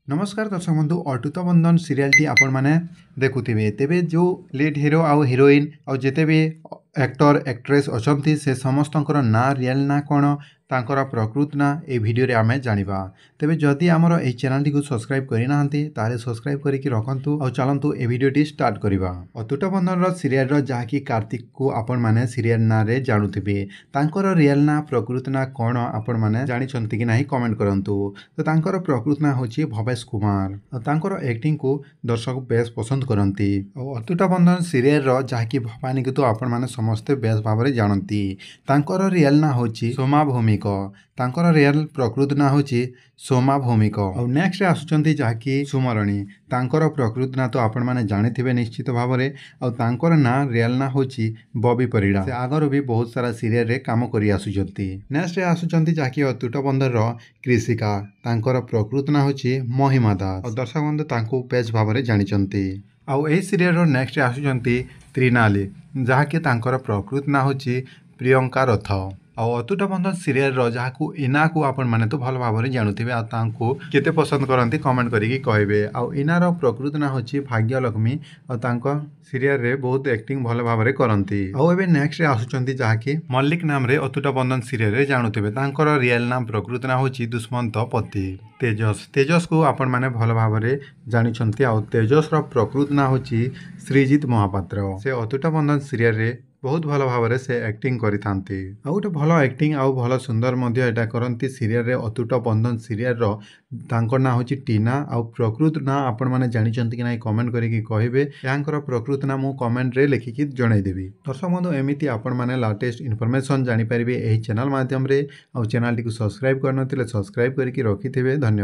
नमस्कार दर्शक बंधु अटूट बंधन सीरियल टी आपण मैंने देखुवे तेबे जो लीड हीरो आउ हीरोइन आउ जिते भी एक्टर एक्ट्रेस अच्छा से समस्त ना रियल ना कौन तांकर प्रकृत ना ए वीडियो रे आमे जानिबा। तेबे जदि आमर ए चैनल टी को सब्सक्राइब करि नाहंती तारे सब्सक्राइब करिकि रखंतु और चलंतु ए वीडियो टी स्टार्ट करिबा। अटूट बंधन रो सीरियल रो जाकी कार्तिक को आपण माने सीरियल ना रे जानुथिबे तांकर रियल ना प्रकृत ना कौन आपण माने जानिछंती कि नाही कमेंट करंतु। तो तांकर प्रकृत ना होची भवेश कुमार और तांकर एक्टिंग को दर्शक बेस पसंद करंती। और अटूट बंधन सीरियल रो जाकी भवानी को तो आपण माने समस्ते बेस भाबरे जानंती। तांकर रियल ना होची सोमा भूमिक तांकर रियल प्रकृत ना होची सोमा भौमिक। और नेक्स्ट आसुचंती जाकी सुमरणी तांकर प्रकृत ना तो आपण माने जानिथिबे निश्चित भावरे और तांकर ना रियल ना होची बॉबी परिड़ा से आगर भी बहुत सारा सीरियल रे काम करी आसुचंती। नेक्स्ट आसुचंती जाकी अटूट बंधन रो कृषिका तांकर प्रकृत ना होची महिमा दास और दर्शक बंधु तांको पेज भावरे जानिचंती। आउ ए सीरियल रो नेक्स्ट आसुचंती त्रिनाली जाकी तांकर प्रकृत ना होची प्रियंका रथ। और अटूट बंधन सीरियल रो जहाकू इना को आपण माने तो भल भाबरे जानुथिबे आ तांको केते पसंद करंती कमेंट करिकि कहबे। आउ इना रो प्रकृत ना होची भाग्यलक्ष्मी और तांको सीरियल रे बहुत एक्टिंग भल भाबरे करंती। आउ एबे नेक्स्ट आसुचंती जहाकि मल्लिक नाम रे अटूट बंधन सीरियल रे जानुथिबे तांकर रियल नाम प्रकृत ना होची दुष्मंत पति तेजस को आपण माने भल भाबरे जानिछंती। आउ तेजस रो प्रकृत ना होची श्रीजित महापात्र से अटूट बंधन सीरियल रे बहुत भल भाव से एक्टिंग करि थांती। आ गोटे भल एक्टिंग आउ भल सुंदर मध्य एटा करंती सीरियल रे अटूट बंधन सीरियल रो तांकर ना होची टीना आउ प्रकृत ना आपण माने जानिचंती कि नाही कमेंट करिकि कहबे। यांकर प्रकृत ना मु कमेंट रे लिखिकि जणाई देबी। दर्शक बंधु एमिति आपण माने लेटेस्ट इन्फॉर्मेशन जानि परिबे एही चैनल माध्यम रे। आउ चैनल टी को सब्सक्राइब करनथिले सब्सक्राइब करिकि रखिथिबे। धन्यवाद।